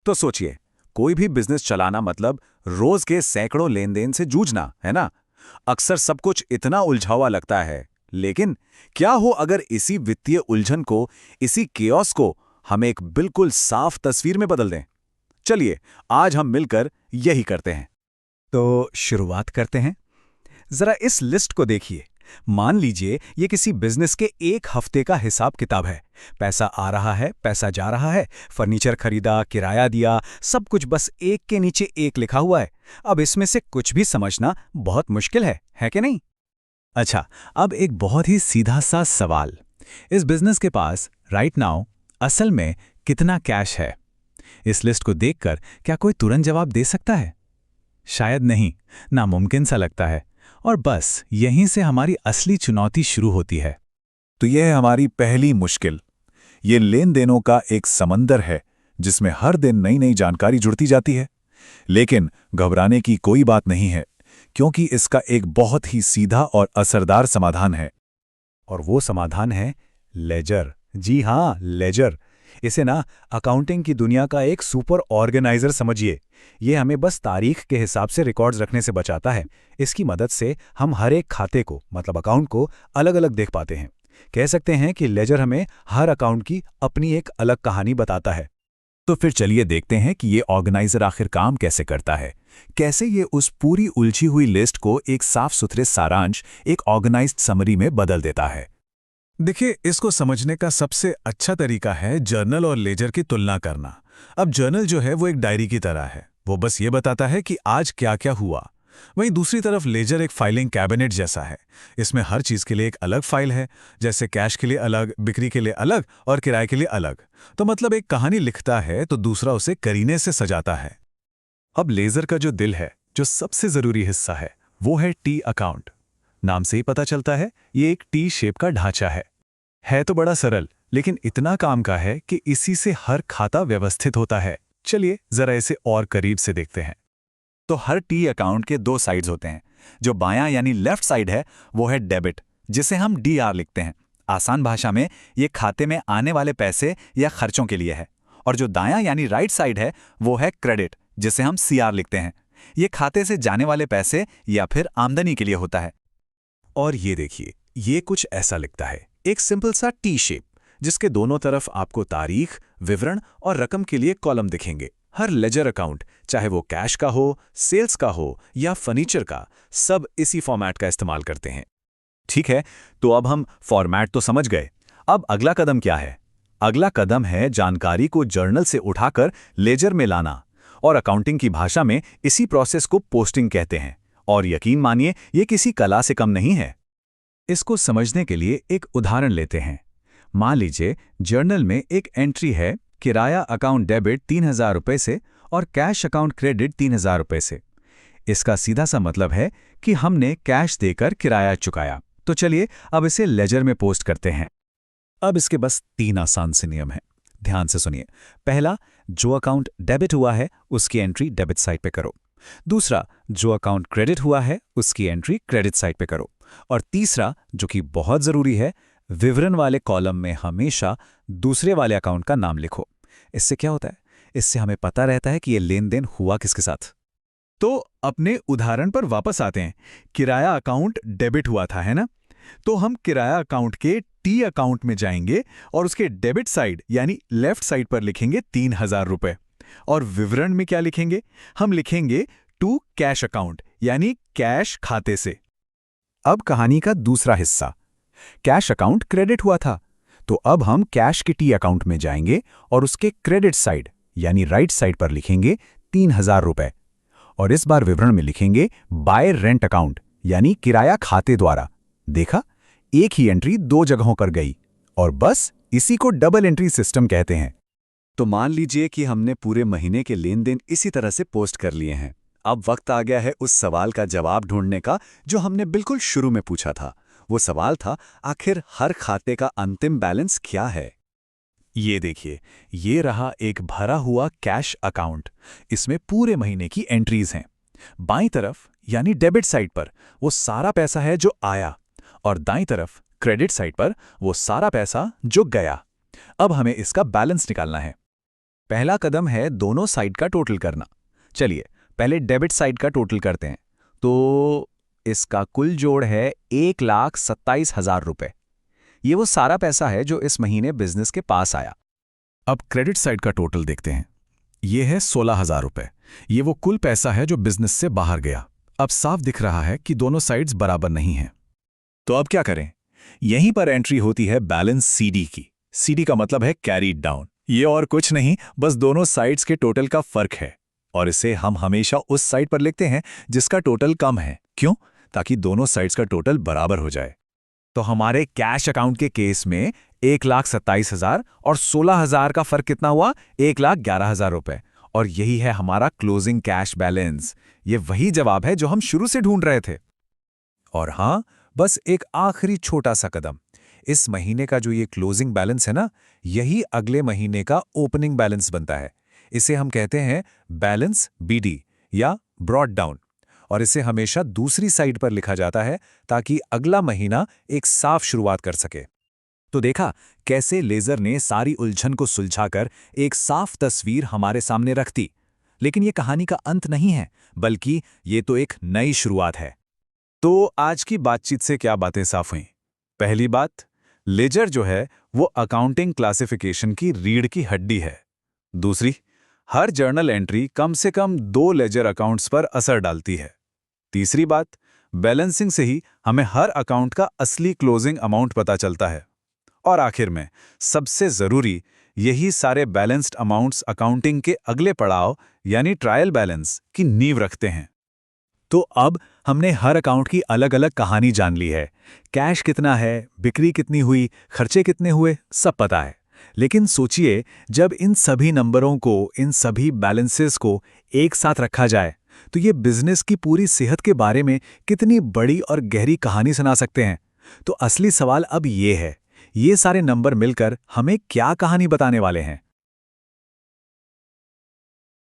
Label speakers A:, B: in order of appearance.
A: तो सोचिए, कोई भी बिजनेस चलाना मतलब रोज के सैकड़ों लेन देन से जूझना, है ना? अक्सर सब कुछ इतना उलझा हुआ लगता है, लेकिन क्या हो अगर इसी वित्तीय उलझन को, इसी केओस को हम एक बिल्कुल साफ तस्वीर में बदल दें? चलिए, आज हम मिलकर यही करते हैं।
B: तो शुरुआत करते हैं। जरा इस लिस्ट को देखिए। मान लीजिए ये किसी बिजनेस के एक हफ्ते का हिसाब किताब है। पैसा आ रहा है, पैसा जा रहा है, फर्नीचर खरीदा, किराया दिया, सब कुछ बस एक के नीचे एक लिखा हुआ है। अब इसमें से कुछ भी समझना बहुत मुश्किल है कि नहीं? अच्छा, अब एक बहुत ही सीधा सा सवाल। इस बिजनेस के पास राइट नाउ असल में कितना कैश है? इस लिस्ट को देखकर क्या कोई तुरंत जवाब दे सकता है? शायद नहीं, नामुमकिन सा लगता है। और बस यहीं से हमारी असली चुनौती शुरू होती है।
A: तो यह है हमारी पहली मुश्किल। ये लेन देनों का एक समंदर है जिसमें हर दिन नई नई जानकारी जुड़ती जाती है। लेकिन घबराने की कोई बात नहीं है, क्योंकि इसका एक बहुत ही सीधा और असरदार समाधान है।
B: और वो समाधान है लेजर। जी हाँ, लेजर। इसे ना अकाउंटिंग की दुनिया का एक सुपर ऑर्गेनाइजर समझिए। ये हमें बस तारीख के हिसाब से रिकॉर्ड्स रखने से बचाता है। इसकी मदद से हम हर एक खाते को, मतलब अकाउंट को, अलग अलग देख पाते हैं। कह सकते हैं कि लेजर हमें हर अकाउंट की अपनी एक अलग कहानी बताता है।
A: तो फिर चलिए देखते हैं कि ये ऑर्गेनाइजर आखिर काम कैसे करता है। कैसे ये उस पूरी उलझी हुई लिस्ट को एक साफ सुथरे सारांश, एक ऑर्गेनाइज्ड समरी में बदल देता है। देखिए, इसको समझने का सबसे अच्छा तरीका है जर्नल और लेजर की तुलना करना। अब जर्नल जो है वो एक डायरी की तरह है, वो बस ये बताता है कि आज क्या क्या हुआ। वहीं दूसरी तरफ लेजर एक फाइलिंग कैबिनेट जैसा है। इसमें हर चीज के लिए एक अलग फाइल है, जैसे कैश के लिए अलग, बिक्री के लिए अलग और किराए के लिए अलग। तो मतलब एक कहानी लिखता है तो दूसरा उसे करीने से सजाता है। अब लेजर का जो दिल है, जो सबसे जरूरी हिस्सा है, वो है टी अकाउंट। नाम से ही पता चलता है, ये एक टी शेप का ढांचा है तो बड़ा सरल, लेकिन इतना काम का है कि इसी से हर खाता व्यवस्थित होता है। चलिए जरा इसे और करीब से देखते हैं। तो हर टी अकाउंट के दो साइड्स होते हैं। जो बायां यानी लेफ्ट साइड है वो है डेबिट, जिसे हम डीआर लिखते हैं। आसान भाषा में ये खाते में आने वाले पैसे या खर्चों के लिए है। और जो दायां यानी राइट साइड है वो है क्रेडिट, जिसे हम सीआर लिखते हैं। ये खाते से जाने वाले पैसे या फिर आमदनी के लिए होता है। और ये देखिए, ये कुछ ऐसा लिखता है, एक सिंपल सा टी शेप, जिसके दोनों तरफ आपको तारीख, विवरण और रकम के लिए कॉलम दिखेंगे। हर लेजर अकाउंट, चाहे वो कैश का हो, सेल्स का हो या फर्नीचर का, सब इसी फॉर्मेट का इस्तेमाल करते हैं। ठीक है, तो अब हम फॉर्मेट तो समझ गए। अब अगला कदम क्या है? अगला कदम है जानकारी को जर्नल से उठाकर लेजर में लाना। और अकाउंटिंग की भाषा में इसी प्रोसेस को पोस्टिंग कहते हैं। और यकीन मानिए, ये किसी कला से कम नहीं है। इसको समझने के लिए एक उदाहरण लेते हैं। मान लीजिए जर्नल में एक एंट्री है, किराया अकाउंट डेबिट 3000 रुपये से और कैश अकाउंट क्रेडिट 3000 रुपये से। इसका सीधा सा मतलब है कि हमने कैश देकर किराया चुकाया। तो चलिए अब इसे लेजर में पोस्ट करते हैं। अब इसके बस 3 आसान से नियम हैं। ध्यान से सुनिए। पहला, जो अकाउंट डेबिट हुआ है उसकी एंट्री डेबिट साइड पे करो। दूसरा, जो अकाउंट क्रेडिट हुआ है उसकी एंट्री क्रेडिट साइड पे करो। और तीसरा, जो कि बहुत जरूरी है, विवरण वाले कॉलम में हमेशा दूसरे वाले अकाउंट का नाम लिखो। इससे क्या होता है? इससे हमें पता रहता है कि यह लेन देन हुआ किसके साथ। तो अपने उदाहरण पर वापस आते हैं। किराया अकाउंट डेबिट हुआ था, है ना? तो हम किराया अकाउंट के टी अकाउंट में जाएंगे और उसके डेबिट साइड यानी लेफ्ट साइड पर लिखेंगे 3000 रुपए। और विवरण में क्या लिखेंगे? हम लिखेंगे टू कैश अकाउंट यानी कैश खाते से। अब कहानी का दूसरा हिस्सा, कैश अकाउंट क्रेडिट हुआ था, तो अब हम कैश के टी अकाउंट में जाएंगे और उसके क्रेडिट साइड यानी राइट साइड पर लिखेंगे 3000 रुपए। और इस बार विवरण में लिखेंगे बाय रेंट अकाउंट यानी किराया खाते द्वारा। देखा, एक ही एंट्री दो जगहों पर गई। और बस इसी को डबल एंट्री सिस्टम कहते हैं। तो मान लीजिए कि हमने पूरे महीने के लेन देन इसी तरह से पोस्ट कर लिए हैं। अब वक्त आ गया है उस सवाल का जवाब ढूंढने का जो हमने बिल्कुल शुरू में पूछा था। वो सवाल था, आखिर हर खाते का अंतिम बैलेंस क्या है? ये देखिए, ये रहा एक भरा हुआ कैश अकाउंट। इसमें पूरे महीने की एंट्रीज हैं। बाईं तरफ यानी डेबिट साइड पर वो सारा पैसा है जो आया, और दाईं तरफ क्रेडिट साइड पर वो सारा पैसा जो गया। अब हमें इसका बैलेंस निकालना है।
B: पहला कदम है दोनों साइड का टोटल करना। चलिए पहले डेबिट साइड का टोटल करते हैं। तो इसका कुल जोड़ है 1,27,000 रुपए। ये वो सारा पैसा है जो इस महीने बिजनेस के पास आया।
A: अब क्रेडिट साइड का टोटल देखते हैं। ये है 16,000 रुपए। ये वो कुल पैसा है जो बिजनेस से बाहर गया। अब साफ दिख रहा है कि दोनों साइड्स बराबर नहीं हैं। तो अब क्या करें? यहीं पर एंट्री होती है बैलेंस सीडी की। सीडी का मतलब है कैरीड डाउन। ये और कुछ नहीं, बस दोनों साइड्स के टोटल का फर्क है, और इसे हम हमेशा उस साइड पर लिखते हैं जिसका टोटल कम है। क्यों? ताकि दोनों साइड्स का टोटल बराबर हो जाए। तो हमारे कैश अकाउंट के केस में 1,27,000 और 16,000 का फर्क कितना हुआ? 1,11,000 रुपए। और यही है हमारा क्लोजिंग कैश बैलेंस। ये वही जवाब है जो हम शुरू से ढूंढ रहे थे। और हाँ, बस एक आखिरी छोटा सा कदम। इस महीने का जो ये क्लोजिंग बैलेंस है ना, यही अगले महीने का ओपनिंग बैलेंस बनता है। इसे हम कहते हैं बैलेंस बीडी या ब्रॉड डाउन, और इसे हमेशा दूसरी साइड पर लिखा जाता है ताकि अगला महीना एक साफ शुरुआत कर सके। तो देखा कैसे लेजर ने सारी उलझन को सुलझाकर एक साफ तस्वीर हमारे सामने रख दी। लेकिन ये कहानी का अंत नहीं है, बल्कि ये तो एक नई शुरुआत है। तो आज की बातचीत से क्या बातें साफ हुईं? पहली बात, लेजर जो है वो अकाउंटिंग क्लासिफिकेशन की रीढ़ की हड्डी है। दूसरी, हर जर्नल एंट्री कम से कम 2 लेजर अकाउंट्स पर असर डालती है। तीसरी बात, बैलेंसिंग से ही हमें हर अकाउंट का असली क्लोजिंग अमाउंट पता चलता है। और आखिर में सबसे जरूरी, यही सारे बैलेंस्ड अमाउंट्स अकाउंटिंग के अगले पड़ाव यानी ट्रायल बैलेंस की नींव रखते हैं। तो अब हमने हर अकाउंट की अलग अलग कहानी जान ली है। कैश कितना है, बिक्री कितनी हुई, खर्चे कितने हुए, सब पता है। लेकिन सोचिए, जब इन सभी नंबरों को, इन सभी बैलेंसेस को एक साथ रखा जाए तो ये बिजनेस की पूरी सेहत के बारे में कितनी बड़ी और गहरी कहानी सुना सकते हैं। तो असली सवाल अब ये है, ये सारे नंबर मिलकर हमें क्या कहानी बताने वाले हैं?